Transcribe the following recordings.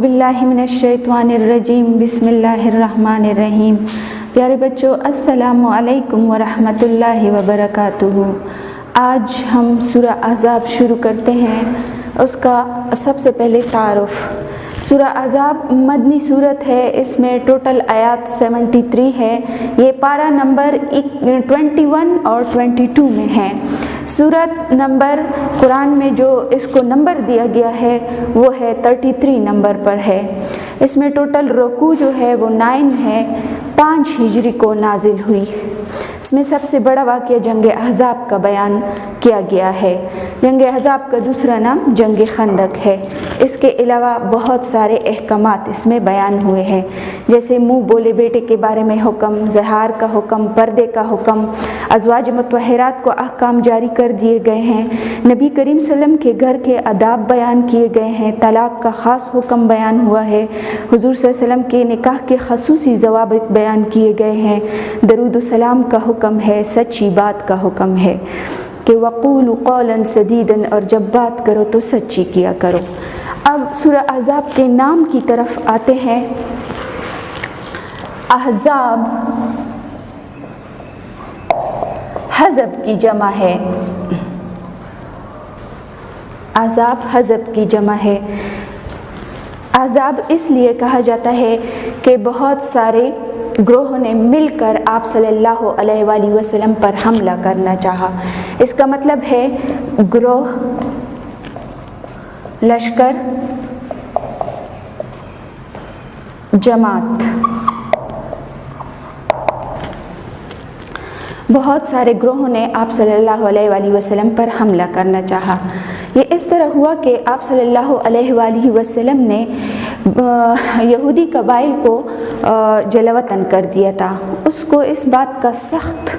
باللہ من الشیطان الرجیم بسم اللہ الرحمن الرحیم۔ پیارے بچوں، السلام علیکم ورحمۃ اللہ وبرکاتہ۔ آج ہم سورہ احزاب شروع کرتے ہیں۔ اس کا سب سے پہلے تعارف۔ سورہ احزاب مدنی صورت ہے، اس میں ٹوٹل آیات 73 ہے۔ یہ پارہ نمبر 21 اور 22 میں ہے۔ سورت نمبر قرآن میں جو اس کو نمبر دیا گیا ہے وہ ہے 33 نمبر پر ہے۔ اس میں ٹوٹل رکوع جو ہے وہ 9 ہے، 5 ہجری کو نازل ہوئی۔ اس میں سب سے بڑا واقعہ جنگ احزاب کا بیان کیا گیا ہے۔ جنگ احزاب کا دوسرا نام جنگ خندق ہے۔ اس کے علاوہ بہت سارے احکامات اس میں بیان ہوئے ہیں، جیسے منہ بولے بیٹے کے بارے میں حکم، زہار کا حکم، پردے کا حکم، ازواج مطہرات کو احکام جاری کر دیے گئے ہیں، نبی کریم صلی اللہ علیہ وسلم کے گھر کے آداب بیان کیے گئے ہیں، طلاق کا خاص حکم بیان ہوا ہے، حضور صلی اللہ علیہ وسلم کے نکاح کے خصوصی ضوابط بیان کیے گئے ہیں، درود و سلام کا حکم ہے، سچی بات کا حکم ہے کہ وقولوا قولا سدیدا، اور جب بات کرو تو سچی کیا کرو۔ اب سورہ احزاب کے نام کی طرف آتے ہیں۔ احزاب حزب کی جمع ہے، احزاب حزب کی جمع ہے۔ احزاب اس لیے کہا جاتا ہے کہ بہت سارے گروہوں نے مل کر آپ صلی اللہ علیہ وآلہ وسلم پر حملہ کرنا چاہا۔ اس کا مطلب ہے گروہ، لشکر، جماعت۔ بہت سارے گروہوں نے آپ صلی اللہ علیہ وآلہ وسلم پر حملہ کرنا چاہا۔ یہ اس طرح ہوا کہ آپ صلی اللہ علیہ وآلہ وسلم نے یہودی قبائل کو جلاوطن کر دیا تھا۔ اس کو اس بات کا سخت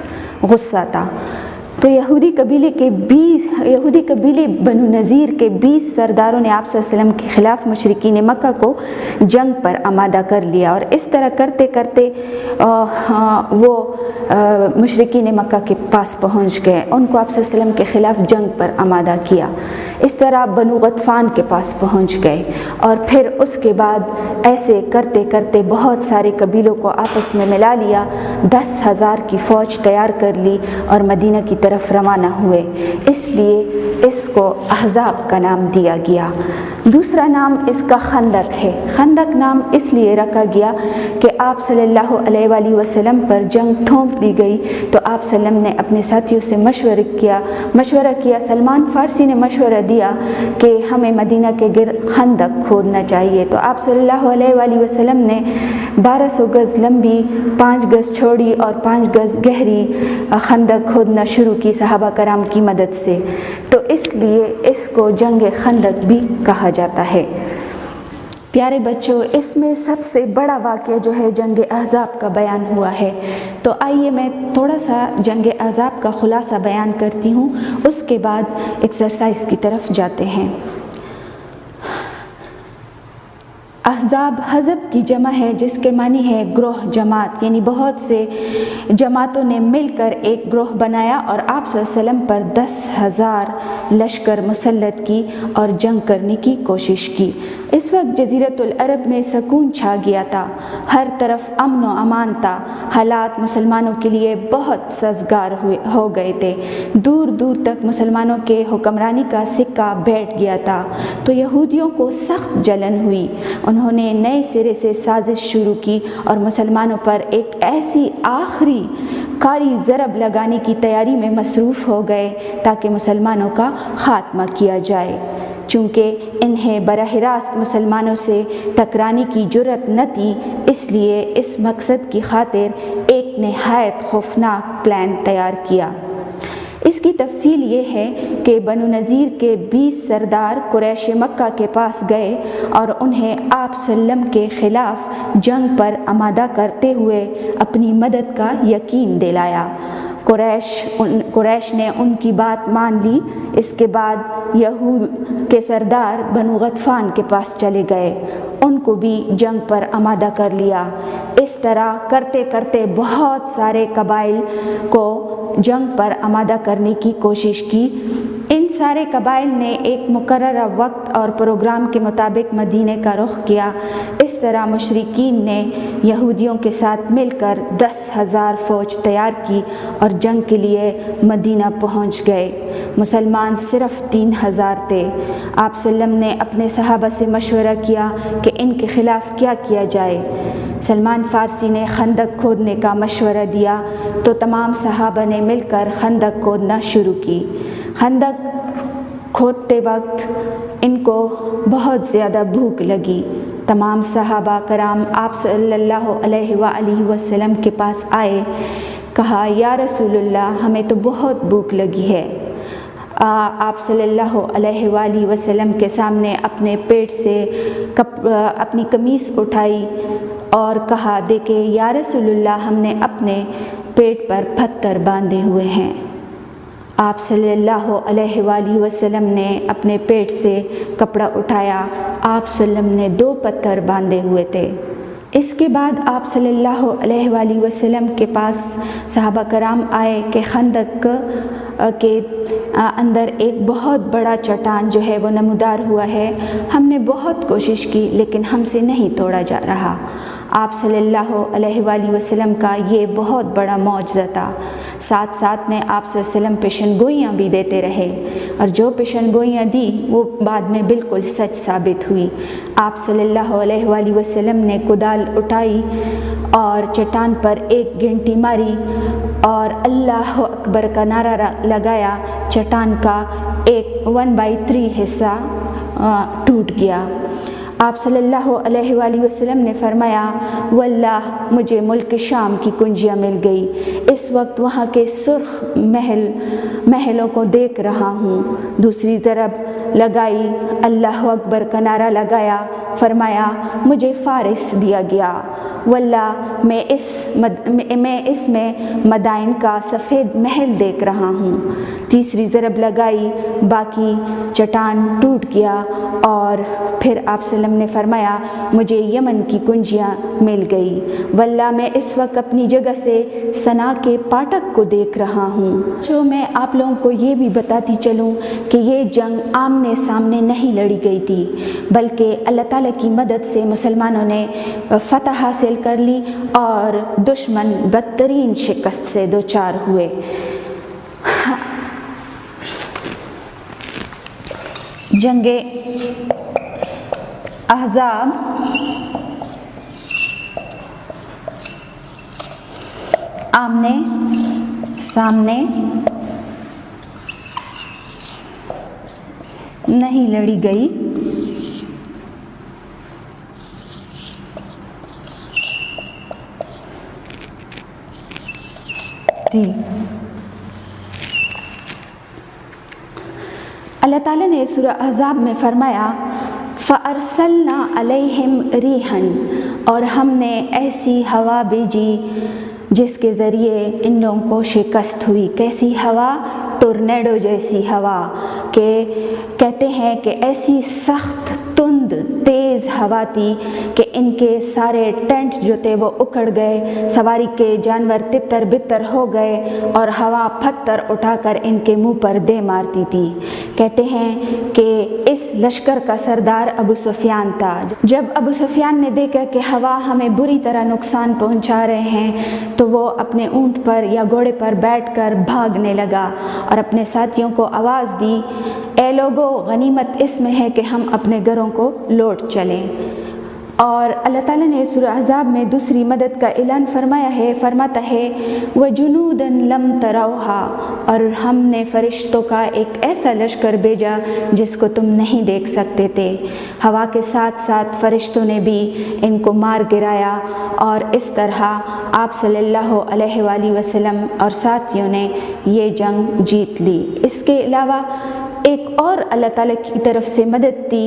غصہ تھا، تو یہودی قبیلے بنو نذیر کے 20 سرداروں نے آپ صلی اللہ علیہ وسلم کے خلاف مشرکین مکہ کو جنگ پر آمادہ کر لیا، اور اس طرح کرتے کرتے وہ مشرکین مکہ کے پاس پہنچ گئے، ان کو آپ صلی اللہ علیہ وسلم کے خلاف جنگ پر آمادہ کیا۔ اس طرح بنو غطفان کے پاس پہنچ گئے، اور پھر اس کے بعد ایسے کرتے کرتے بہت سارے قبیلوں کو آپس میں ملا لیا، 10,000 کی فوج تیار کر لی اور مدینہ کی طرف روانہ ہوئے۔ اس لیے اس کو احزاب کا نام دیا گیا۔ دوسرا نام اس کا خندق ہے۔ خندق نام اس لیے رکھا گیا کہ آپ صلی اللہ علیہ وآلہ وسلم پر جنگ تھوپ دی گئی، تو آپ صلی اللہ علیہ وسلم نے اپنے ساتھیوں سے مشورہ کیا۔ سلمان فارسی نے مشورہ دیا کہ ہمیں مدینہ کے گرد خندق کھودنا چاہیے، تو آپ صلی اللہ علیہ وآلہ وسلم نے 1200 گز لمبی، 5 گز چوڑی اور 5 گز گہری خندق کھودنا شروع کی صحابہ کرام کی مدد سے، تو اس لیے اس کو جنگ خندق بھی کہا جاتا ہے۔ پیارے بچوں، اس میں سب سے بڑا واقعہ جو ہے جنگ احزاب کا بیان ہوا ہے، تو آئیے میں تھوڑا سا جنگ احزاب کا خلاصہ بیان کرتی ہوں، اس کے بعد ایکسرسائز کی طرف جاتے ہیں۔ احزاب حزب کی جمع ہے، جس کے معنی ہے گروہ، جماعت، یعنی بہت سے جماعتوں نے مل کر ایک گروہ بنایا اور آپ صلی اللہ علیہ وسلم پر 10,000 لشکر مسلط کی اور جنگ کرنے کی کوشش کی۔ اس وقت جزیرۃ العرب میں سکون چھا گیا تھا، ہر طرف امن و امان تھا، حالات مسلمانوں کے لیے بہت سازگار ہو گئے تھے، دور دور تک مسلمانوں کے حکمرانی کا سکہ بیٹھ گیا تھا، تو یہودیوں کو سخت جلن ہوئی۔ انہوں نے نئے سرے سے سازش شروع کی اور مسلمانوں پر ایک ایسی آخری کاری ضرب لگانے کی تیاری میں مصروف ہو گئے تاکہ مسلمانوں کا خاتمہ کیا جائے۔ چونکہ انہیں براہ راست مسلمانوں سے ٹکرانے کی جرأت نہ تھی، اس لیے اس مقصد کی خاطر ایک نہایت خوفناک پلان تیار کیا۔ اس کی تفصیل یہ ہے کہ بنو نذیر کے 20 سردار قریش مکہ کے پاس گئے اور انہیں آپ صلی اللہ علیہ وسلم کے خلاف جنگ پر آمادہ کرتے ہوئے اپنی مدد کا یقین دلایا۔ قریش نے ان کی بات مان لی۔ اس کے بعد یہود کے سردار بنو غطفان کے پاس چلے گئے، ان کو بھی جنگ پر آمادہ کر لیا۔ اس طرح کرتے کرتے بہت سارے قبائل کو جنگ پر آمادہ کرنے کی کوشش کی۔ ان سارے قبائل نے ایک مقررہ وقت اور پروگرام کے مطابق مدینے کا رخ کیا۔ اس طرح مشرکین نے یہودیوں کے ساتھ مل کر 10,000 فوج تیار کی اور جنگ کے لیے مدینہ پہنچ گئے۔ مسلمان صرف 3,000 تھے۔ آپ صلی اللہ علیہ وسلم نے اپنے صحابہ سے مشورہ کیا کہ ان کے خلاف کیا کیا جائے۔ سلمان فارسی نے خندق کھودنے کا مشورہ دیا تو تمام صحابہ نے مل کر خندق کھودنا شروع کی۔ خندق کھودتے وقت ان کو بہت زیادہ بھوک لگی۔ تمام صحابہ کرام آپ صلی اللہ علیہ وآلہ وسلم کے پاس آئے، کہا یا رسول اللہ ہمیں تو بہت بھوک لگی ہے۔ آپ صلی اللہ علیہ وآلہ وسلم کے سامنے اپنے پیٹ سے اپنی قمیص اٹھائی اور کہا دیکھیں یا رسول اللہ ہم نے اپنے پیٹ پر پتھر باندھے ہوئے ہیں۔ آپ صلی اللہ علیہ وآلہ وسلم نے اپنے پیٹ سے کپڑا اٹھایا۔ آپ صلی اللہ علیہ وسلم نے 2 پتھر باندھے ہوئے تھے۔ اس کے بعد آپ صلی اللہ علیہ وآلہ وسلم کے پاس صحابہ کرام آئے کہ خندق کے اندر ایک بہت بڑا چٹان جو ہے وہ نمودار ہوا ہے، ہم نے بہت کوشش کی لیکن ہم سے نہیں توڑا جا رہا۔ آپ صلی اللہ علیہ وآلہ وسلم کا یہ بہت بڑا معجزہ تھا۔ ساتھ ساتھ میں آپ صلی اللہ علیہ وسلم پیشن گوئیاں بھی دیتے رہے اور جو پیشن گوئیاں دی وہ بعد میں بالکل سچ ثابت ہوئی۔ آپ صلی اللہ علیہ وآلہ وسلم نے کدال اٹھائی اور چٹان پر ایک گھنٹی ماری اور اللہ اکبر کا نعرہ لگایا۔ چٹان کا ایک 1/3 حصہ ٹوٹ گیا۔ آپ صلی اللہ علیہ وآلہ وسلم نے فرمایا واللہ مجھے ملک شام کی کنجیاں مل گئی، اس وقت وہاں کے سرخ محلوں کو دیکھ رہا ہوں۔ دوسری ضرب لگائی، اللہ اکبر کا نعرہ لگایا، فرمایا مجھے فارس دیا گیا، واللہ میں اس میں مدائن کا سفید محل دیکھ رہا ہوں۔ تیسری ضرب لگائی، باقی چٹان ٹوٹ گیا اور پھر آپ صلی اللہ علیہ وسلم نے فرمایا مجھے یمن کی کنجیاں مل گئی، واللہ میں اس وقت اپنی جگہ سے صنعا کے پاٹک کو دیکھ رہا ہوں۔ جو میں آپ لوگوں کو یہ بھی بتاتی چلوں کہ یہ جنگ آمنے سامنے نہیں لڑی گئی تھی، بلکہ اللہ تعالیٰ کی مدد سے مسلمانوں نے فتح حاصل کر لی اور دشمن بدترین شکست سے دوچار ہوئے۔ جنگ احزاب آمنے سامنے نہیں لڑی گئی تھی۔ اللہ تعالیٰ نے سورہ احزاب میں فرمایا فَأَرْسَلْنَا عَلَيْهِمْ رِيحًا، اور ہم نے ایسی ہوا بھیجی جس کے ذریعے ان لوگوں کو شکست ہوئی۔ کیسی ہوا؟ ٹورنیڈو جیسی ہوا، کہ کہتے ہیں کہ ایسی سخت تند تیز ہوا تھی کہ ان کے سارے ٹینٹ جو تھے وہ اکھڑ گئے، سواری کے جانور تتر بتر ہو گئے اور ہوا پتھر اٹھا کر ان کے منہ پر دے مارتی تھی۔ کہتے ہیں کہ اس لشکر کا سردار ابو سفیان تھا۔ جب ابو سفیان نے دیکھا کہ ہوا ہمیں بری طرح نقصان پہنچا رہے ہیں تو وہ اپنے اونٹ پر یا گھوڑے پر بیٹھ کر بھاگنے لگا اور اپنے ساتھیوں کو آواز دی اے لوگو غنیمت اس میں ہے کہ ہم اپنے گھروں کو لوٹ چلیں۔ اور اللہ تعالیٰ نے سورہ احزاب میں دوسری مدد کا اعلان فرماتا ہے وَجُنُودًا لَمْ تَرَوْهَا، اور ہم نے فرشتوں کا ایک ایسا لشکر بھیجا جس کو تم نہیں دیکھ سکتے تھے۔ ہوا کے ساتھ ساتھ فرشتوں نے بھی ان کو مار گرایا اور اس طرح آپ صلی اللہ علیہ وآلہ وسلم اور ساتھیوں نے یہ جنگ جیت لی۔ اس کے علاوہ ایک اور اللہ تعالیٰ کی طرف سے مدد تھی،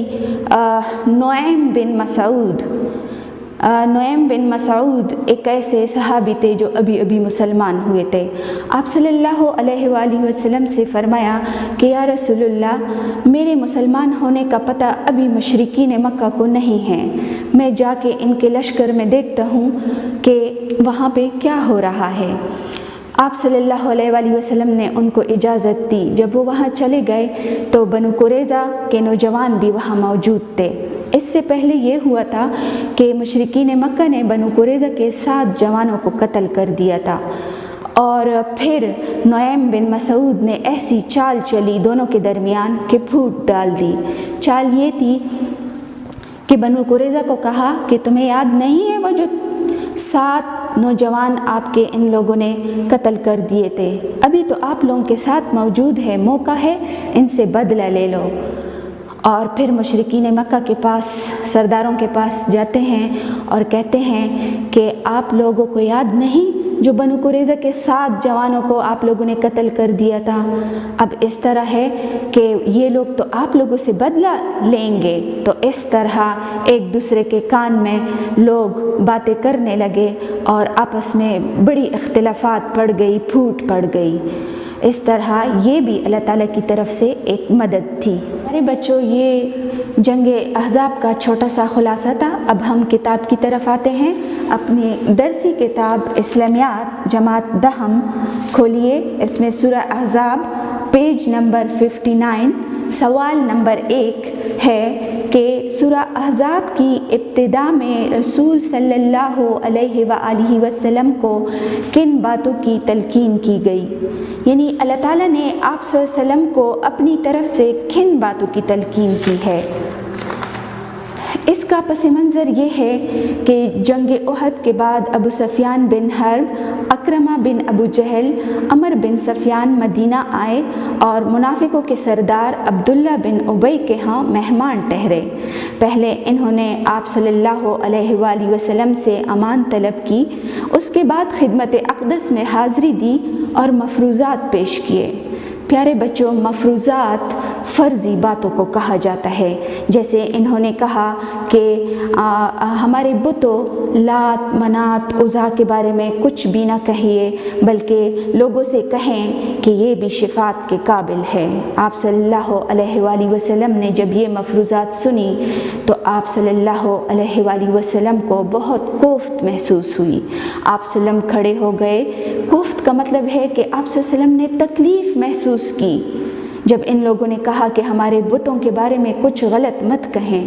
نعیم بن مسعود ایک ایسے صحابی تھے جو ابھی مسلمان ہوئے تھے۔ آپ صلی اللہ علیہ وآلہ وسلم سے فرمایا کہ یا رسول اللہ میرے مسلمان ہونے کا پتہ ابھی مشرکین مکہ کو نہیں ہے، میں جا کے ان کے لشکر میں دیکھتا ہوں کہ وہاں پہ کیا ہو رہا ہے۔ آپ صلی اللہ علیہ وآلہ وسلم نے ان کو اجازت دی۔ جب وہ وہاں چلے گئے تو بنو قریظہ کے نوجوان بھی وہاں موجود تھے۔ اس سے پہلے یہ ہوا تھا کہ مشرکین مکہ نے بنو قریظہ کے 7 جوانوں کو قتل کر دیا تھا، اور پھر نعیم بن مسعود نے ایسی چال چلی دونوں کے درمیان کہ پھوٹ ڈال دی۔ چال یہ تھی کہ بنو قریظہ کو کہا کہ تمہیں یاد نہیں ہے وہ جو 7 نوجوان آپ کے ان لوگوں نے قتل کر دیے تھے، ابھی تو آپ لوگوں کے ساتھ موجود ہے، موقع ہے، ان سے بدلہ لے لو۔ اور پھر مشرکین مکہ کے پاس، سرداروں کے پاس جاتے ہیں اور کہتے ہیں کہ آپ لوگوں کو یاد نہیں جو بنو قریظہ کے 7 جوانوں کو آپ لوگوں نے قتل کر دیا تھا؟ اب اس طرح ہے کہ یہ لوگ تو آپ لوگوں سے بدلہ لیں گے۔ تو اس طرح ایک دوسرے کے کان میں لوگ باتیں کرنے لگے اور آپس میں بڑی اختلافات پڑ گئی، پھوٹ پڑ گئی۔ اس طرح یہ بھی اللہ تعالیٰ کی طرف سے ایک مدد تھی۔ ہمارے بچوں، یہ جنگ احزاب کا چھوٹا سا خلاصہ تھا۔ اب ہم کتاب کی طرف آتے ہیں۔ اپنی درسی کتاب اسلامیات جماعت دہم کھولیے، اس میں سورہ احزاب پیج نمبر 59 سوال نمبر 1 ہے کہ سورہ احزاب کی ابتدا میں رسول صلی اللہ علیہ وآلہ وسلم کو کن باتوں کی تلقین کی گئی؟ یعنی اللہ تعالیٰ نے آپ صلی اللہ علیہ وسلم کو اپنی طرف سے کن باتوں کی تلقین کی ہے؟ اس کا پس منظر یہ ہے کہ جنگ احد کے بعد ابو سفیان بن حرب، اکرمہ بن ابو جہل، عمر بن سفیان مدینہ آئے اور منافقوں کے سردار عبداللہ بن ابی کے ہاں مہمان ٹھہرے۔ پہلے انہوں نے آپ صلی اللہ علیہ وآلہ وسلم سے امان طلب کی، اس کے بعد خدمت اقدس میں حاضری دی اور مفروضات پیش کیے۔ پیارے بچوں، مفروضات فرضی باتوں کو کہا جاتا ہے، جیسے انہوں نے کہا کہ ہمارے بتوں لات، منات، عزا کے بارے میں کچھ بھی نہ کہیے، بلکہ لوگوں سے کہیں کہ یہ بھی شفاعت کے قابل ہے۔ آپ صلی اللہ علیہ وآلہ وسلم نے جب یہ مفروضات سنی تو آپ صلی اللہ علیہ وآلہ وسلم کو بہت کوفت محسوس ہوئی۔ آپ صلی اللہ علیہ وسلم کھڑے ہو گئے۔ کوفت کا مطلب ہے کہ آپ صلی اللہ علیہ وسلم نے تکلیف محسوس کی جب ان لوگوں نے کہا کہ ہمارے بتوں کے بارے میں کچھ غلط مت کہیں۔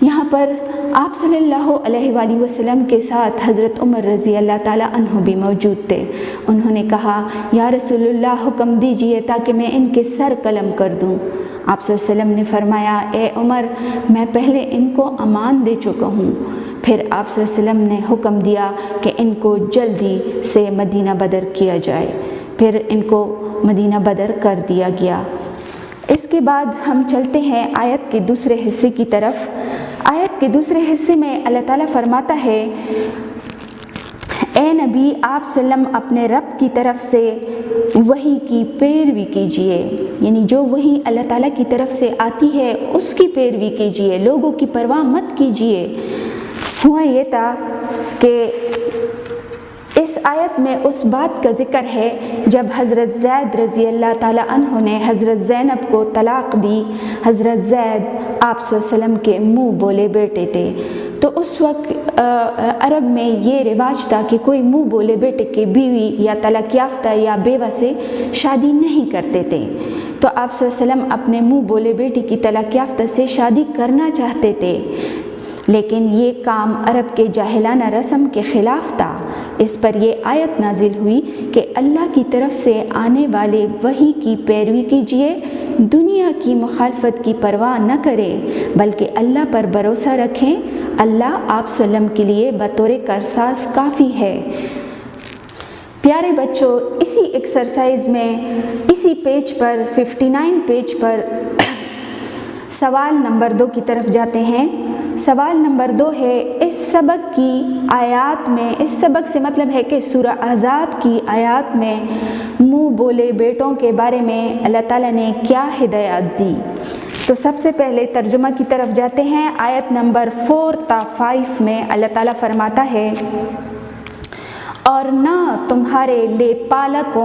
یہاں پر آپ صلی اللہ علیہ وآلہ وسلم کے ساتھ حضرت عمر رضی اللہ تعالیٰ عنہ بھی موجود تھے۔ انہوں نے کہا، یا رسول اللہ حکم دیجئے تاکہ میں ان کے سر قلم کر دوں۔ آپ صلی اللہ علیہ وسلم نے فرمایا، اے عمر، میں پہلے ان کو امان دے چکا ہوں۔ پھر آپ صلی اللہ علیہ وسلم نے حکم دیا کہ ان کو جلدی سے مدینہ بدر کیا جائے۔ پھر ان کو مدینہ بدر کر دیا گیا۔ اس کے بعد ہم چلتے ہیں آیت کے دوسرے حصے کی طرف۔ آیت کے دوسرے حصے میں اللہ تعالیٰ فرماتا ہے، اے نبی، آپ صلی اللہ علیہ وسلم اپنے رب کی طرف سے وحی کی پیروی کیجئے، یعنی جو وحی اللہ تعالیٰ کی طرف سے آتی ہے اس کی پیروی کیجئے، لوگوں کی پرواہ مت کیجئے۔ ہوا یہ تھا کہ اس آیت میں اس بات کا ذکر ہے جب حضرت زید رضی اللہ تعالیٰ عنہ نے حضرت زینب کو طلاق دی۔ حضرت زید آپ صلی اللہ علیہ وسلم کے منہ بولے بیٹے تھے، تو اس وقت عرب میں یہ رواج تھا کہ کوئی منہ بولے بیٹے کے بیوی یا طلاق یافتہ یا بیوہ سے شادی نہیں کرتے تھے۔ تو آپ صلی اللہ علیہ وسلم اپنے منہ بولے بیٹی کی طلاق یافتہ سے شادی کرنا چاہتے تھے، لیکن یہ کام عرب کے جاہلانہ رسم کے خلاف تھا۔ اس پر یہ آیت نازل ہوئی کہ اللہ کی طرف سے آنے والے وحی کی پیروی کیجیے، دنیا کی مخالفت کی پرواہ نہ کریں، بلکہ اللہ پر بھروسہ رکھیں۔ اللہ آپ صلی اللہ علیہ وسلم کے لیے بطور کارساز کافی ہے۔ پیارے بچوں، اسی ایکسرسائز میں اسی پیج پر 59 پیج پر سوال نمبر 2 کی طرف جاتے ہیں۔ سوال نمبر 2 ہے، اس سبق کی آیات میں، اس سبق سے مطلب ہے کہ سورہ احزاب کی آیات میں منہ بولے بیٹوں کے بارے میں اللہ تعالیٰ نے کیا ہدایات دی؟ تو سب سے پہلے ترجمہ کی طرف جاتے ہیں۔ آیت نمبر 4 تا 5 میں اللہ تعالیٰ فرماتا ہے، اور نہ تمہارے لے پالک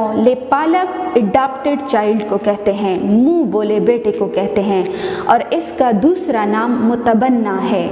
اڈاپٹڈ چائلڈ کو کہتے ہیں، منہ بولے بیٹے کو کہتے ہیں، اور اس کا دوسرا نام متبنہ ہے۔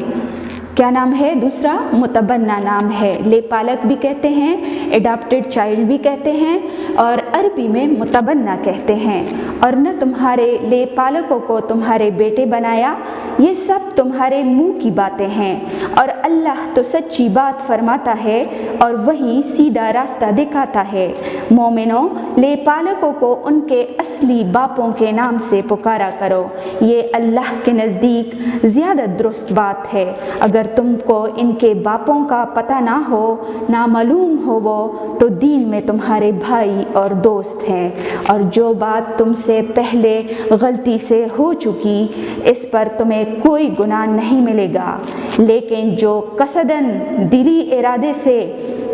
کیا نام ہے؟ دوسرا متبنہ نام ہے، لے پالک بھی کہتے ہیں، اڈاپٹڈ چائلڈ بھی کہتے ہیں، اور عربی میں متبنہ کہتے ہیں۔ اور نہ تمہارے لے پالکوں کو تمہارے بیٹے بنایا، یہ سب تمہارے منہ کی باتیں ہیں، اور اللہ تو سچی بات فرماتا ہے اور وہی سیدھا راستہ دکھاتا ہے۔ مومنوں، لے پالکوں کو ان کے اصلی باپوں کے نام سے پکارا کرو، یہ اللہ کے نزدیک زیادہ درست بات ہے۔ اگر تم کو ان کے باپوں کا پتہ نہ ہو، نامعلوم ہو وہ، تو دین میں تمہارے بھائی اور دوست ہیں، اور جو بات تم سے پہلے غلطی سے ہو چکی اس پر تمہیں کوئی گناہ نہیں ملے گا، لیکن جو قصداً دلی ارادے سے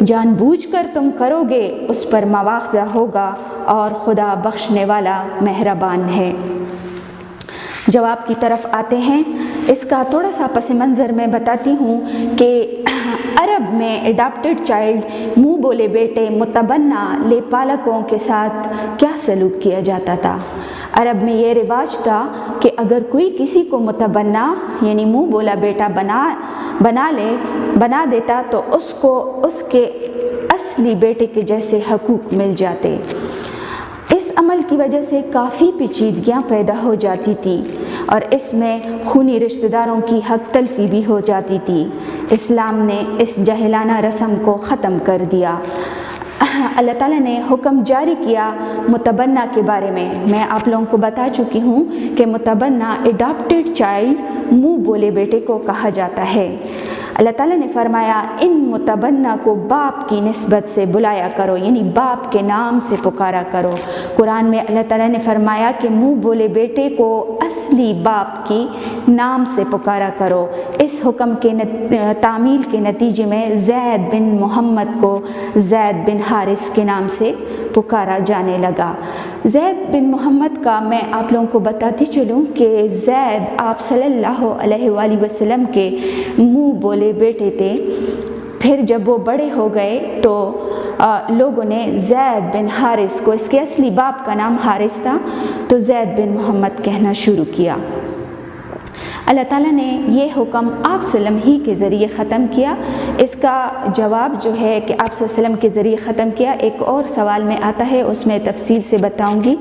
جان بوجھ کر تم کرو گے اس پر مواخذہ ہوگا، اور خدا بخشنے والا مہربان ہے۔ جواب کی طرف آتے ہیں۔ اس کا تھوڑا سا پس منظر میں بتاتی ہوں کہ عرب میں اڈاپٹڈ چائلڈ، منہ بولے بیٹے، متبنہ لے پالکوں کے ساتھ کیا سلوک کیا جاتا تھا۔ عرب میں یہ رواج تھا کہ اگر کوئی کسی کو متبنہ یعنی منہ بولا بیٹا بنا دیتا تو اس کو اس کے اصلی بیٹے کے جیسے حقوق مل جاتے۔ اس عمل کی وجہ سے کافی پیچیدگیاں پیدا ہو جاتی تھی، اور اس میں خونی رشتہ داروں کی حق تلفی بھی ہو جاتی تھی۔ اسلام نے اس جاہلانہ رسم کو ختم کر دیا۔ اللہ تعالیٰ نے حکم جاری کیا متبنہ کے بارے میں آپ لوگوں کو بتا چکی ہوں کہ متبنہ اڈاپٹڈ چائلڈ، منہ بولے بیٹے کو کہا جاتا ہے۔ اللہ تعالیٰ نے فرمایا ان متبنہ کو باپ کی نسبت سے بلایا کرو، یعنی باپ کے نام سے پکارا کرو۔ قرآن میں اللہ تعالیٰ نے فرمایا کہ منہ بولے بیٹے کو اصلی باپ کی نام سے پکارا کرو۔ اس حکم کے تعمیل کے نتیجے میں زید بن محمد کو زید بن حارث کے نام سے پکارا جانے لگا۔ زید بن محمد کا میں آپ لوگوں کو بتاتی چلوں کہ زید آپ صلی اللہ علیہ وآلہ وسلم کے منہ بولے بیٹے تھے۔ پھر جب وہ بڑے ہو گئے تو لوگوں نے زید بن حارث کو، اس کے اصلی باپ کا نام حارث تھا، تو زید بن محمد کہنا شروع کیا۔ اللہ تعالیٰ نے یہ حکم آپ صلی اللہ علیہ وسلم ہی کے ذریعے ختم کیا۔ اس کا جواب جو ہے کہ آپ صلی اللہ علیہ وسلم کے ذریعے ختم کیا ایک اور سوال میں آتا ہے، اس میں تفصیل سے بتاؤں گی۔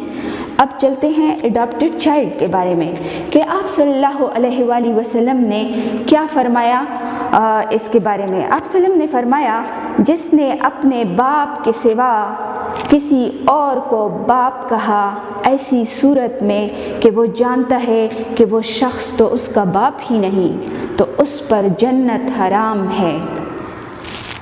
اب چلتے ہیں اڈاپٹڈ چائلڈ کے بارے میں کہ آپ صلی اللہ علیہ وآلہ وسلم نے کیا فرمایا اس کے بارے میں۔ آپ صلی اللہ علیہ وسلم نے فرمایا جس نے اپنے باپ کے سوا کسی اور کو باپ کہا ایسی صورت میں کہ وہ جانتا ہے کہ وہ شخص تو اس کا باپ ہی نہیں، تو اس پر جنت حرام ہے۔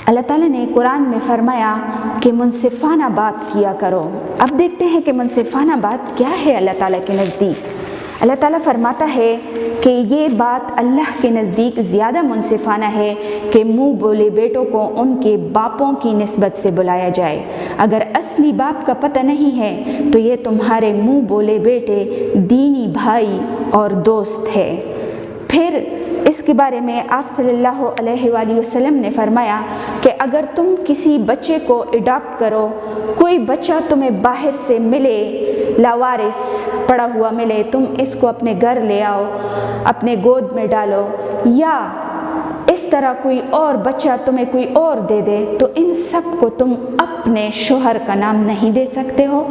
اللہ تعالیٰ نے قرآن میں فرمایا کہ منصفانہ بات کیا کرو۔ اب دیکھتے ہیں کہ منصفانہ بات کیا ہے اللہ تعالیٰ کے نزدیک۔ اللہ تعالیٰ فرماتا ہے کہ یہ بات اللہ کے نزدیک زیادہ منصفانہ ہے کہ منہ بولے بیٹوں کو ان کے باپوں کی نسبت سے بلایا جائے۔ اگر اصلی باپ کا پتہ نہیں ہے تو یہ تمہارے منہ بولے بیٹے دینی بھائی اور دوست ہے۔ پھر اس کے بارے میں آپ صلی اللہ علیہ وآلہ وسلم نے فرمایا کہ اگر تم کسی بچے کو اڈاپٹ کرو، کوئی بچہ تمہیں باہر سے ملے، لاوارث پڑا ہوا ملے، تم اس کو اپنے گھر لے آؤ، اپنے گود میں ڈالو، یا اس طرح کوئی اور بچہ تمہیں کوئی اور دے دے، تو ان سب کو تم اپنے شوہر کا نام نہیں دے سکتے ہو۔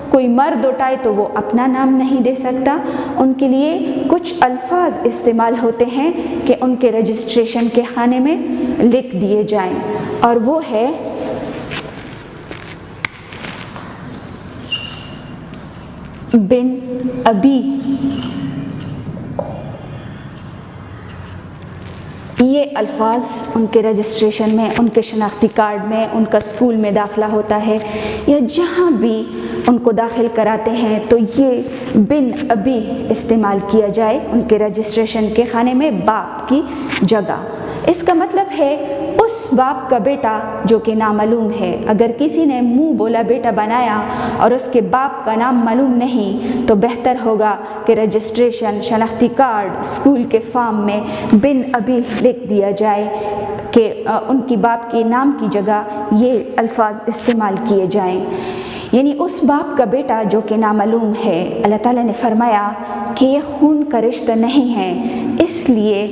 کوئی مرد اٹھائے تو وہ اپنا نام نہیں دے سکتا۔ ان کے لیے کچھ الفاظ استعمال ہوتے ہیں کہ ان کے رجسٹریشن کے خانے میں لکھ دیے جائیں، اور وہ ہے بن ابی۔ یہ الفاظ ان کے رجسٹریشن میں، ان کے شناختی کارڈ میں، ان کا اسکول میں داخلہ ہوتا ہے یا جہاں بھی ان کو داخل کراتے ہیں تو یہ بن ابی استعمال کیا جائے ان کے رجسٹریشن کے خانے میں باپ کی جگہ۔ اس کا مطلب ہے اس باپ کا بیٹا جو کہ نامعلوم ہے۔ اگر کسی نے منہ بولا بیٹا بنایا اور اس کے باپ کا نام معلوم نہیں تو بہتر ہوگا کہ رجسٹریشن، شناختی کارڈ، اسکول کے فارم میں بن ابی لکھ دیا جائے کہ ان کی باپ کے نام کی جگہ یہ الفاظ استعمال کیے جائیں، یعنی اس باپ کا بیٹا جو کہ نامعلوم ہے۔ اللہ تعالیٰ نے فرمایا کہ یہ خون کا رشتہ نہیں ہے، اس لیے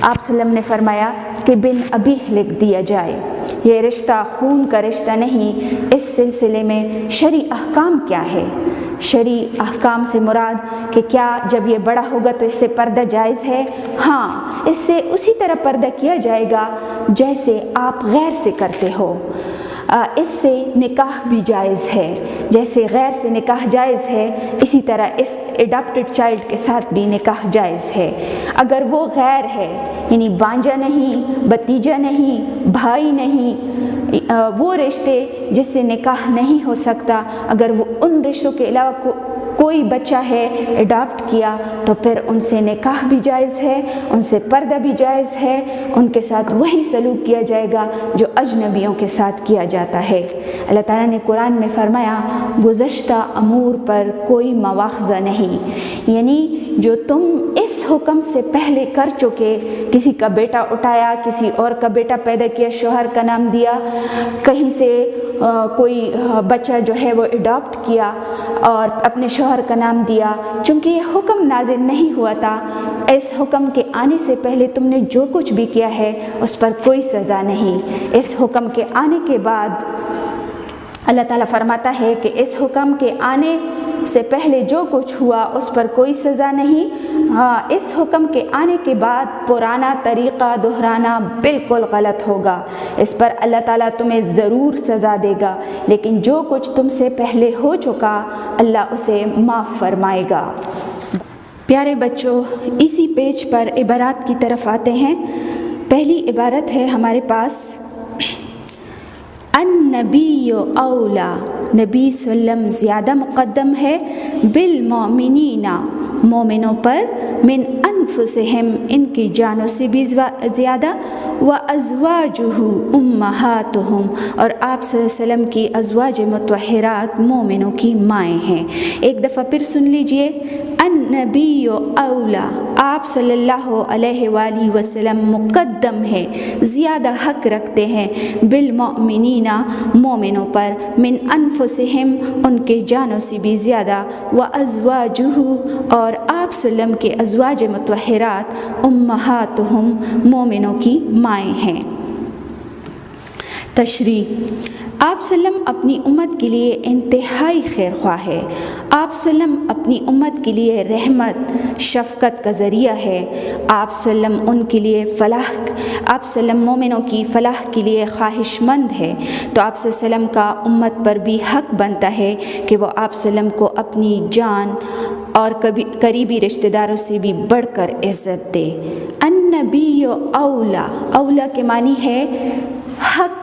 آپ صلی اللہ علیہ وسلم نے فرمایا کہ بن ابیہ لکھ دیا جائے۔ یہ رشتہ خون کا رشتہ نہیں۔ اس سلسلے میں شرعی احکام کیا ہے؟ شرعی احکام سے مراد کہ کیا جب یہ بڑا ہوگا تو اس سے پردہ جائز ہے؟ ہاں، اس سے اسی طرح پردہ کیا جائے گا جیسے آپ غیر سے کرتے ہو۔ اس سے نکاح بھی جائز ہے، جیسے غیر سے نکاح جائز ہے اسی طرح اس اڈاپٹڈ چائلڈ کے ساتھ بھی نکاح جائز ہے۔ اگر وہ غیر ہے یعنی بانجا نہیں، بتیجا نہیں، بھائی نہیں، وہ رشتے جس سے نکاح نہیں ہو سکتا، اگر وہ ان رشتوں کے علاوہ کوئی بچہ ہے اڈاپٹ کیا تو پھر ان سے نکاح بھی جائز ہے، ان سے پردہ بھی جائز ہے، ان کے ساتھ وہی سلوک کیا جائے گا جو اجنبیوں کے ساتھ کیا جاتا ہے۔ اللہ تعالیٰ نے قرآن میں فرمایا گزشتہ امور پر کوئی مواخذہ نہیں، یعنی جو تم اس حکم سے پہلے کر چکے، کسی کا بیٹا اٹھایا، کسی اور کا بیٹا پیدا کیا، شوہر کا نام دیا، کہیں سے کوئی بچہ جو ہے وہ اڈاپٹ کیا اور اپنے شوہر کا نام دیا، چونکہ یہ حکم نازل نہیں ہوا تھا، اس حکم کے آنے سے پہلے تم نے جو کچھ بھی کیا ہے اس پر کوئی سزا نہیں۔ اس حکم کے آنے کے بعد اللہ تعالیٰ فرماتا ہے کہ اس حکم کے آنے سے پہلے جو کچھ ہوا اس پر کوئی سزا نہیں، ہاں اس حکم کے آنے کے بعد پرانا طریقہ دہرانا بالکل غلط ہوگا، اس پر اللہ تعالیٰ تمہیں ضرور سزا دے گا، لیکن جو کچھ تم سے پہلے ہو چکا اللہ اسے معاف فرمائے گا۔ پیارے بچوں، اسی پیج پر عبارات کی طرف آتے ہیں۔ پہلی عبارت ہے ہمارے پاس النبی اولا، نبی صلی اللہ علیہ وسلم زیادہ مقدم ہے، بالمؤمنین مومنوں پر، من انفسہم ان کی جانوں سے بھی زیادہ، وازواجہ امہاتہم اور آپ صلی اللہ علیہ وسلم کی ازواج مطہرات مومنوں کی مائیں ہیں۔ ایک دفعہ پھر سن لیجئے، النبی اولا، آپ صلی اللہ علیہ وآلہ وسلم مقدم ہے، زیادہ حق رکھتے ہیں، بالمؤمنین مومنوں پر، من انفسہم ان کے جانوں سے بھی زیادہ، وازواجہ اور آپ صلی اللہ علیہ وسلم کے ازواج مطہرات، امہاتہم مومنوں کی مائیں ہیں۔ تشریح: آپ صلی اللہ علیہ وسلم اپنی امت کے لیے انتہائی خیر خواہ ہے۔ آپ صلی اللہ علیہ وسلم اپنی امت کے لیے رحمت شفقت کا ذریعہ ہے۔ آپ صلی اللہ علیہ وسلم ان کے لیے فلاح، آپ صلی اللہ علیہ وسلم مومنوں کی فلاح کے لیے خواہش مند ہے، تو آپ صلی اللہ علیہ وسلم کا امت پر بھی حق بنتا ہے کہ وہ آپ صلی اللہ علیہ وسلم کو اپنی جان اور قریبی رشتہ داروں سے بھی بڑھ کر عزت دے۔ النبی اولا، اولا کے معنی ہے حق۔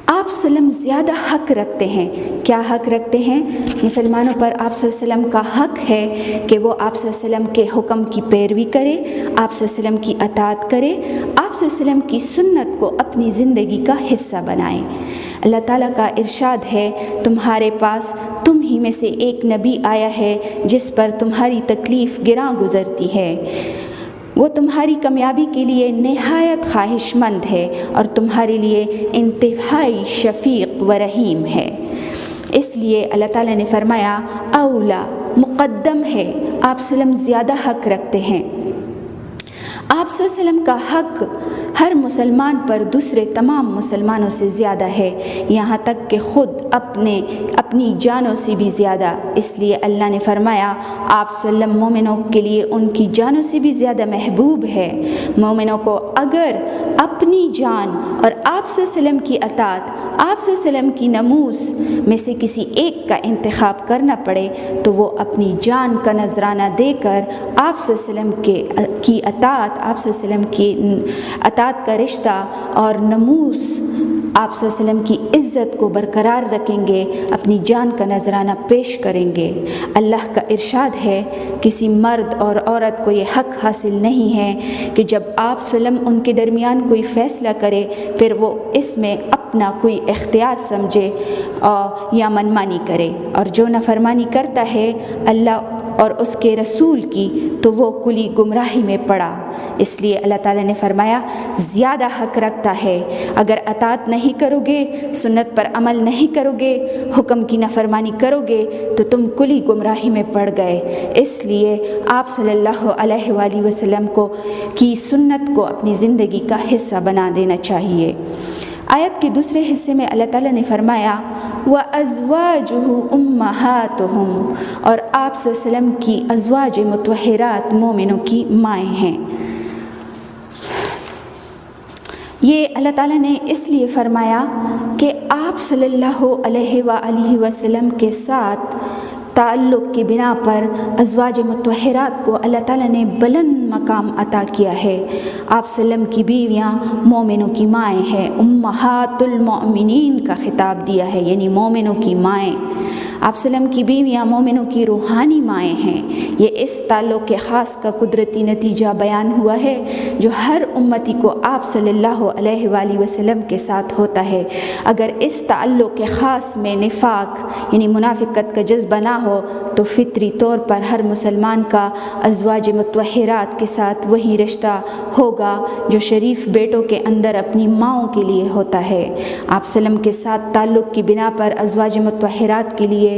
آپ صلی اللہ علیہ وسلم زیادہ حق رکھتے ہیں۔ کیا حق رکھتے ہیں؟ مسلمانوں پر آپ صلی اللہ علیہ وسلم کا حق ہے کہ وہ آپ صلی اللہ علیہ وسلم کے حکم کی پیروی کرے، آپ صلی اللہ علیہ وسلم کی اطاعت کرے، آپ صلی اللہ علیہ وسلم کی سنت کو اپنی زندگی کا حصہ بنائیں۔ اللہ تعالیٰ کا ارشاد ہے، تمہارے پاس تم ہی میں سے ایک نبی آیا ہے جس پر تمہاری تکلیف گراں گزرتی ہے، وہ تمہاری کامیابی کے لیے نہایت خواہش مند ہے اور تمہارے لیے انتہائی شفیق و رحیم ہے۔ اس لیے اللہ تعالیٰ نے فرمایا اولا، مقدم ہے، آپ صلی اللہ علیہ وسلم زیادہ حق رکھتے ہیں۔ آپ صلی اللہ علیہ وسلم کا حق ہر مسلمان پر دوسرے تمام مسلمانوں سے زیادہ ہے، یہاں تک کہ خود اپنی جانوں سے بھی زیادہ۔ اس لیے اللہ نے فرمایا آپ صلی اللہ علیہ وسلم مومنوں کے لیے ان کی جانوں سے بھی زیادہ محبوب ہے۔ مومنوں کو اگر اپنی جان اور آپ صلی اللہ علیہ وسلم کی اطاعت، آپ صلی اللہ علیہ وسلم کی نموز میں سے کسی ایک کا انتخاب کرنا پڑے تو وہ اپنی جان کا نذرانہ دے کر آپ صلی اللہ علیہ وسلم کی اطاعت، آپ صلی اللہ علیہ وسلم کی اطاعت کا رشتہ اور نموز، آپ صلی اللہ علیہ وسلم کی عزت کو برقرار رکھیں گے، اپنی جان کا نذرانہ پیش کریں گے۔ اللہ کا ارشاد ہے، کسی مرد اور عورت کو یہ حق حاصل نہیں ہے کہ جب آپ صلی اللہ علیہ وسلم ان کے درمیان کوئی فیصلہ کرے پھر وہ اس میں اپنا کوئی اختیار سمجھے یا منمانی کرے، اور جو نافرمانی کرتا ہے اللہ اور اس کے رسول کی تو وہ کلی گمراہی میں پڑا۔ اس لیے اللہ تعالیٰ نے فرمایا زیادہ حق رکھتا ہے، اگر اطاعت نہیں کرو گے، سنت پر عمل نہیں کرو گے، حکم کی نافرمانی کرو گے تو تم کلی گمراہی میں پڑ گئے۔ اس لیے آپ صلی اللہ علیہ وآلہ وسلم کی سنت کو اپنی زندگی کا حصہ بنا دینا چاہیے۔ آیت کے دوسرے حصے میں اللہ تعالیٰ نے فرمایا وَأَزْوَاجُهُ أُمَّهَاتُهُمْ، اور آپ صلی اللہ علیہ وسلم کی ازواج مطہرات مومنوں کی مائیں ہیں۔ یہ اللہ تعالیٰ نے اس لیے فرمایا کہ آپ صلی اللہ علیہ وآلہ وسلم کے ساتھ تعلق کی بنا پر ازواج مطہرات کو اللہ تعالیٰ نے بلند مقام عطا کیا ہے۔ آپ صلی اللہ علیہ وسلم کی بیویاں مومنوں کی مائیں ہیں، امہات المؤمنین کا خطاب دیا ہے، یعنی مومنوں کی مائیں۔ آپ صلی اللہ علیہ وسلم کی بیویاں مومنوں کی روحانی مائیں ہیں۔ یہ اس تعلق کے خاص کا قدرتی نتیجہ بیان ہوا ہے جو ہر امتی کو آپ صلی اللہ علیہ وآلہ وسلم کے ساتھ ہوتا ہے۔ اگر اس تعلق کے خاص میں نفاق یعنی منافقت کا جذبہ نہ ہو تو فطری طور پر ہر مسلمان کا ازواج مطہرات کے ساتھ وہی رشتہ ہوگا جو شریف بیٹوں کے اندر اپنی ماؤں کے لیے ہوتا ہے۔ آپ صلی اللہ علیہ وسلم کے ساتھ تعلق کی بنا پر ازواج مطہرات کے لیے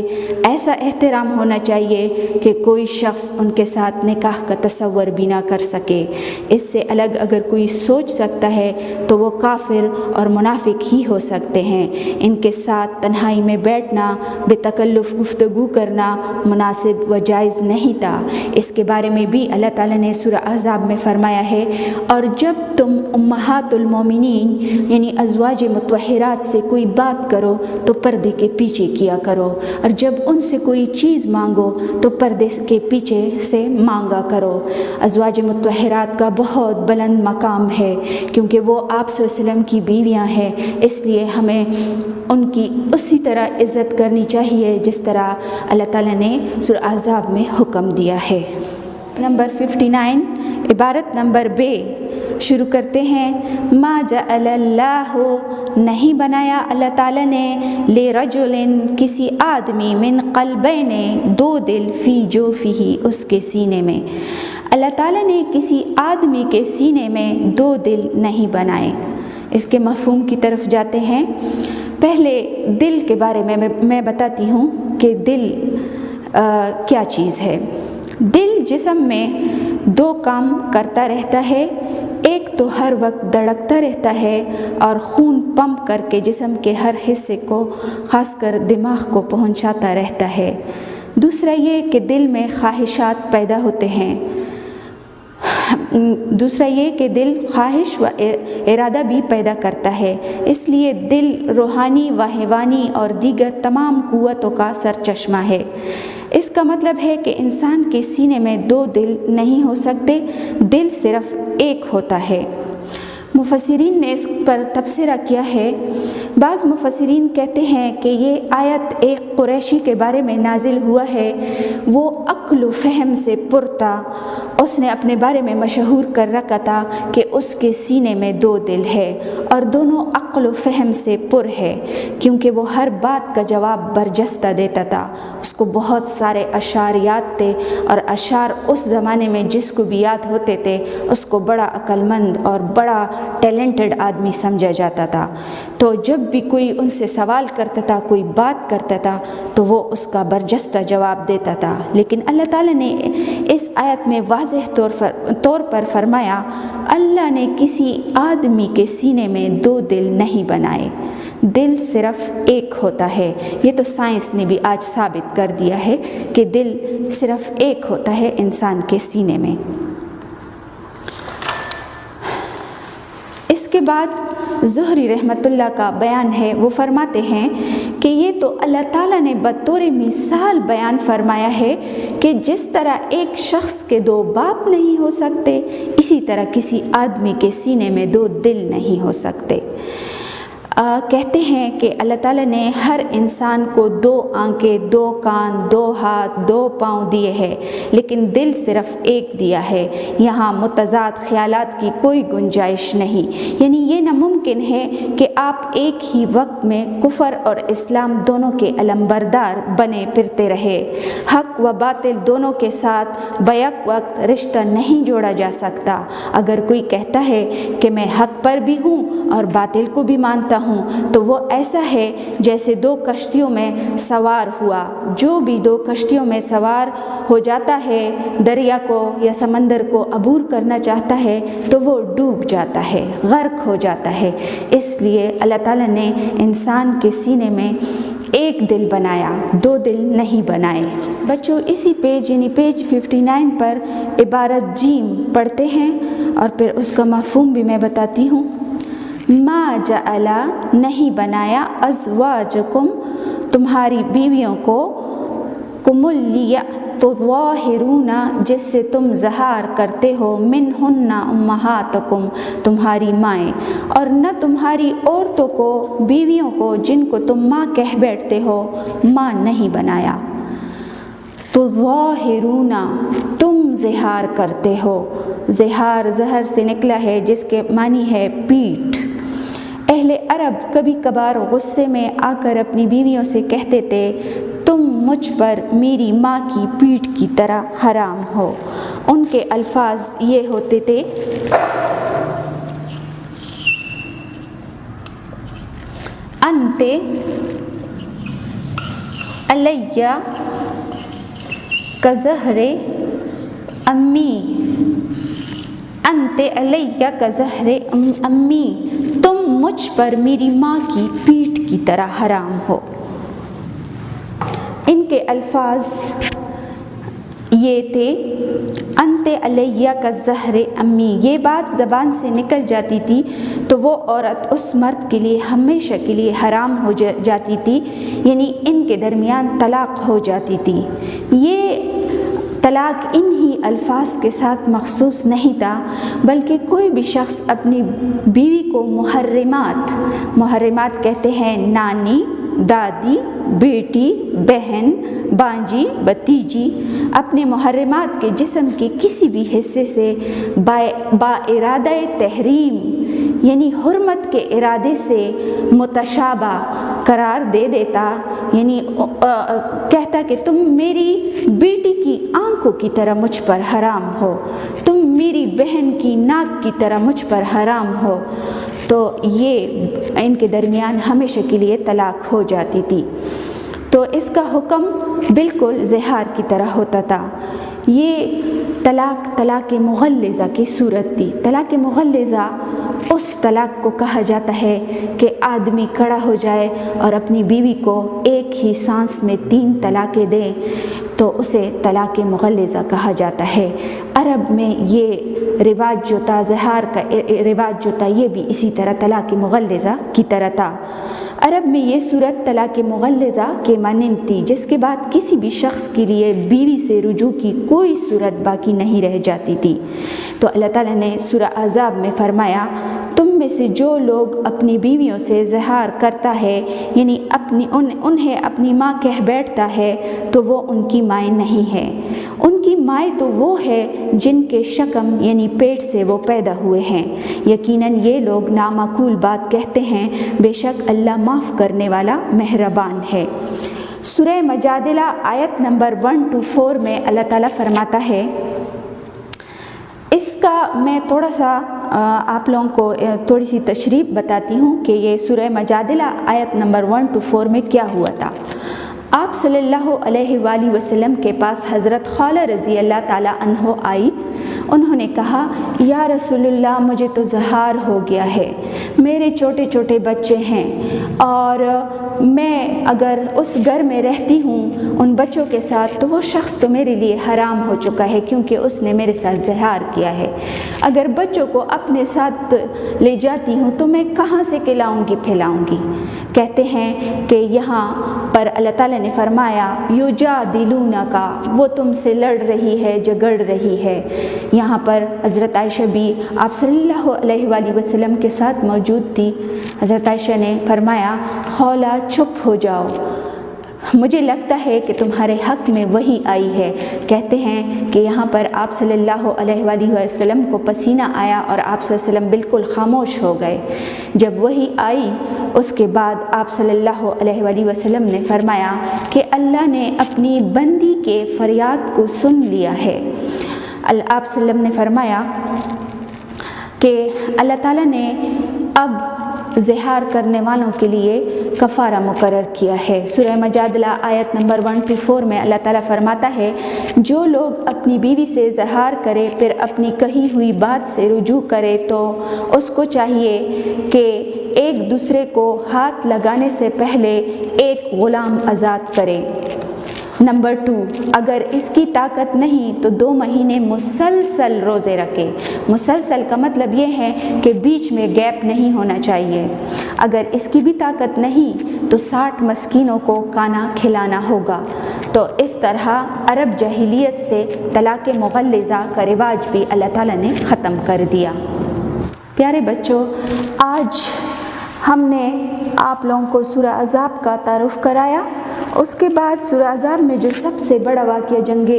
ایسا احترام ہونا چاہیے کہ کوئی شخص ان کے ساتھ نکاح کا تصور بھی نہ کر سکے۔ اس سے الگ اگر کوئی سوچ سکتا ہے تو وہ کافر اور منافق ہی ہو سکتے ہیں۔ ان کے ساتھ تنہائی میں بیٹھنا، بے تکلف گفتگو کرنا مناسب و جائز نہیں تھا۔ اس کے بارے میں بھی اللہ تعالیٰ نے سورہ احزاب میں فرمایا ہے اور جب تم امہات المومنین یعنی ازواج مطہرات سے کوئی بات کرو تو پردے کے پیچھے کیا کرو، اور جب ان سے کوئی چیز مانگو تو پردے کے پیچھے سے مانگا کرو۔ ازواج مطہرات کا بہت بلند مقام ہے کیونکہ وہ آپ صلی اللہ علیہ وسلم کی بیویاں ہیں، اس لیے ہمیں ان کی اسی طرح عزت کرنی چاہیے جس طرح اللہ تعالیٰ نے سورہ احزاب میں حکم دیا ہے۔ نمبر 59 عبارت نمبر ب شروع کرتے ہیں۔ ما جعل اللہ، نہیں بنایا اللہ تعالیٰ نے، لرجل کسی آدمی، من قلبین دو دل، فی جوفہ اس کے سینے میں۔ اللہ تعالیٰ نے کسی آدمی کے سینے میں دو دل نہیں بنائے۔ اس کے مفہوم کی طرف جاتے ہیں۔ پہلے دل کے بارے میں بتاتی ہوں کہ دل کیا چیز ہے۔ دل جسم میں دو کام کرتا رہتا ہے، ایک تو ہر وقت دھڑکتا رہتا ہے اور خون پمپ کر کے جسم کے ہر حصے کو خاص کر دماغ کو پہنچاتا رہتا ہے۔ دوسرا یہ کہ دل میں خواہشات پیدا ہوتے ہیں۔ دوسرا یہ کہ دل خواہش و ارادہ بھی پیدا کرتا ہے، اس لیے دل روحانی و حیوانی اور دیگر تمام قوتوں کا سرچشمہ ہے۔ اس کا مطلب ہے کہ انسان کے سینے میں دو دل نہیں ہو سکتے، دل صرف ایک ہوتا ہے۔ مفسرین نے اس پر تبصرہ کیا ہے۔ بعض مفسرین کہتے ہیں کہ یہ آیت ایک قریشی کے بارے میں نازل ہوا ہے، وہ عقل و فہم سے پر تھا، اس نے اپنے بارے میں مشہور کر رکھا تھا کہ اس کے سینے میں دو دل ہے اور دونوں عقل و فہم سے پر ہے، کیونکہ وہ ہر بات کا جواب برجستہ دیتا تھا۔ اس کو بہت سارے اشعار یاد تھے اور اشعار اس زمانے میں جس کو بھی یاد ہوتے تھے اس کو بڑا عقل مند اور بڑا ٹیلنٹڈ آدمی سمجھا جاتا تھا۔ تو جب بھی کوئی ان سے سوال کرتا تھا، کوئی بات کرتا تھا تو وہ اس کا برجستہ جواب دیتا تھا۔ لیکن اللہ تعالیٰ نے اس آیت میں واضح طور پر فرمایا اللہ نے کسی آدمی کے سینے میں دو دل نہیں بنائے، دل صرف ایک ہوتا ہے۔ یہ تو سائنس نے بھی آج ثابت کر دیا ہے کہ دل صرف ایک ہوتا ہے انسان کے سینے میں۔ اس کے بعد زہری رحمۃ اللہ کا بیان ہے، وہ فرماتے ہیں کہ یہ تو اللہ تعالیٰ نے بطور مثال بیان فرمایا ہے کہ جس طرح ایک شخص کے دو باپ نہیں ہو سکتے، اسی طرح کسی آدمی کے سینے میں دو دل نہیں ہو سکتے۔ کہتے ہیں کہ اللہ تعالیٰ نے ہر انسان کو 2 آنکھیں، 2 کان، 2 ہاتھ، 2 پاؤں دیے ہیں، لیکن دل صرف ایک دیا ہے۔ یہاں متضاد خیالات کی کوئی گنجائش نہیں، یعنی یہ ناممکن ہے کہ آپ ایک ہی وقت میں کفر اور اسلام دونوں کے علمبردار بنے پھرتے رہے۔ حق و باطل دونوں کے ساتھ بیک وقت رشتہ نہیں جوڑا جا سکتا۔ اگر کوئی کہتا ہے کہ میں حق پر بھی ہوں اور باطل کو بھی مانتا ہوں تو وہ ایسا ہے جیسے 2 کشتیوں میں سوار ہوا۔ جو بھی 2 کشتیوں میں سوار ہو جاتا ہے، دریا کو یا سمندر کو عبور کرنا چاہتا ہے تو وہ ڈوب جاتا ہے، غرق ہو جاتا ہے۔ اس لیے اللہ تعالیٰ نے انسان کے سینے میں ایک دل بنایا، 2 دل نہیں بنائے۔ بچوں اسی پیج یعنی پیج 59 پر عبارت جیم پڑھتے ہیں اور پھر اس کا مفہوم بھی میں بتاتی ہوں۔ ما جعل نہیں بنایا ازواجکم تمہاری بیویوں کو کملیہ تظاہرون جس سے تم ظہار کرتے ہو منہن امہاتکم تمہاری مائیں، اور نہ تمہاری عورتوں کو بیویوں کو جن کو تم ماں کہہ بیٹھتے ہو ماں نہیں بنایا۔ تظاہرون تم ظہار کرتے ہو، ظہار زہر سے نکلا ہے جس کے معنی ہے پیٹھ۔ اہل عرب کبھی کبھار غصے میں آ کر اپنی بیویوں سے کہتے تھے تم مجھ پر میری ماں کی پیٹھ کی طرح حرام ہو۔ ان کے الفاظ یہ ہوتے تھے انت علیہ کظہر امی، انت علیہ کظہر امی، تم مجھ پر میری ماں کی پیٹھ کی طرح حرام ہو۔ ان کے الفاظ یہ تھے انت علیہ کظہر امی، یہ بات زبان سے نکل جاتی تھی تو وہ عورت اس مرد کے لیے ہمیشہ کے لیے حرام ہو جاتی تھی، یعنی ان کے درمیان طلاق ہو جاتی تھی۔ یہ طلاق انہی الفاظ کے ساتھ مخصوص نہیں تھا، بلکہ کوئی بھی شخص اپنی بیوی کو محرمات کہتے ہیں نانی، دادی، بیٹی، بہن، بانجی، بھتیجی، اپنے محرمات کے جسم کے کسی بھی حصے سے با ارادہ تحریم یعنی حرمت کے ارادے سے متشابہ قرار دے دیتا، یعنی کہتا کہ تم میری بیٹی کی آنکھوں کی طرح مجھ پر حرام ہو، تم میری بہن کی ناک کی طرح مجھ پر حرام ہو، تو یہ ان کے درمیان ہمیشہ کے لیے طلاق ہو جاتی تھی۔ تو اس کا حکم بالکل زہار کی طرح ہوتا تھا۔ یہ طلاق مغلظہ کی صورت تھی۔ طلاق مغلظہ اس طلاق کو کہا جاتا ہے کہ آدمی کھڑا ہو جائے اور اپنی بیوی کو ایک ہی سانس میں 3 طلاقیں دے تو اسے طلاق مغلظہ کہا جاتا ہے۔ عرب میں یہ رواج جو تھا، زہار کا رواج جو تھا، یہ بھی اسی طرح طلاق مغلظہ کی طرح تھا۔ عرب میں یہ صورت طلاق مغلظہ کے مانند تھی، جس کے بعد کسی بھی شخص کے لیے بیوی سے رجوع کی کوئی صورت باقی نہیں رہ جاتی تھی۔ تو اللہ تعالیٰ نے سورہ احزاب میں فرمایا تم میں سے جو لوگ اپنی بیویوں سے زہار کرتا ہے، یعنی انہیں اپنی ماں کہہ بیٹھتا ہے، تو وہ ان کی مائیں نہیں ہے۔ ان کی مائیں تو وہ ہے جن کے شکم یعنی پیٹ سے وہ پیدا ہوئے ہیں۔ یقیناً یہ لوگ نامعقول بات کہتے ہیں، بے شک اللہ معاف کرنے والا مہربان ہے۔ سورہ مجادلہ آیت نمبر 1-4 میں اللہ تعالیٰ فرماتا ہے، اس کا میں تھوڑا سا آپ لوگوں کو تھوڑی سی تشریح بتاتی ہوں کہ یہ سورہ مجادلہ آیت نمبر 1-4 میں کیا ہوا تھا۔ آپ صلی اللہ علیہ وآلہ وسلم کے پاس حضرت خولہ رضی اللہ تعالیٰ عنہ آئی۔ انہوں نے کہا یا رسول اللہ، مجھے تو زہار ہو گیا ہے، میرے چھوٹے چھوٹے بچے ہیں اور میں اگر اس گھر میں رہتی ہوں ان بچوں کے ساتھ تو وہ شخص تو میرے لیے حرام ہو چکا ہے کیونکہ اس نے میرے ساتھ زہار کیا ہے۔ اگر بچوں کو اپنے ساتھ لے جاتی ہوں تو میں کہاں سے کھلاؤں گی پھیلاؤں گی؟ کہتے ہیں کہ یہاں پر اللہ تعالیٰ نے فرمایا یجادلونک، وہ تم سے لڑ رہی ہے، جھگڑ رہی ہے۔ یہاں پر حضرت عائشہ بھی آپ صلی اللہ علیہ وآلہ وسلم کے ساتھ موجود تھی۔ حضرت عائشہ نے فرمایا خولا چپ ہو جاؤ، مجھے لگتا ہے کہ تمہارے حق میں وحی آئی ہے۔ کہتے ہیں کہ یہاں پر آپ صلی اللہ علیہ وآلہ وسلم کو پسینہ آیا اور آپ صلی اللہ علیہ وسلم بالکل خاموش ہو گئے۔ جب وحی آئی اس کے بعد آپ صلی اللہ علیہ وآلہ وسلم نے فرمایا کہ اللہ نے اپنی بندی کے فریاد کو سن لیا ہے۔ آپ صلی اللہ علیہ وسلم نے فرمایا کہ اللہ تعالیٰ نے اب زہار کرنے والوں کے لیے کفارہ مقرر کیا ہے۔ سورہ مجادلہ آیت نمبر 1-4 میں اللہ تعالیٰ فرماتا ہے جو لوگ اپنی بیوی سے زہار کرے پھر اپنی کہی ہوئی بات سے رجوع کرے تو اس کو چاہیے کہ ایک دوسرے کو ہاتھ لگانے سے پہلے ایک غلام آزاد کرے۔ نمبر 2، اگر اس کی طاقت نہیں تو 2 مہینے مسلسل روزے رکھے۔ مسلسل کا مطلب یہ ہے کہ بیچ میں گیپ نہیں ہونا چاہیے۔ اگر اس کی بھی طاقت نہیں تو 60 مسکینوں کو کھانا کھلانا ہوگا۔ تو اس طرح عرب جاہلیت سے طلاق مغلظہ کا رواج بھی اللہ تعالیٰ نے ختم کر دیا۔ پیارے بچوں، آج ہم نے آپ لوگوں کو سورہ احزاب کا تعارف کرایا۔ اس کے بعد سورہ احزاب میں جو سب سے بڑا واقعہ جنگ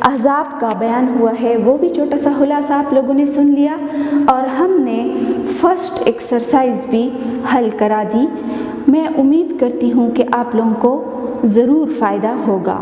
احزاب کا بیان ہوا ہے وہ بھی چھوٹا سا خلاصہ آپ لوگوں نے سن لیا، اور ہم نے فرسٹ ایکسرسائز بھی حل کرا دی۔ میں امید کرتی ہوں کہ آپ لوگوں کو ضرور فائدہ ہوگا۔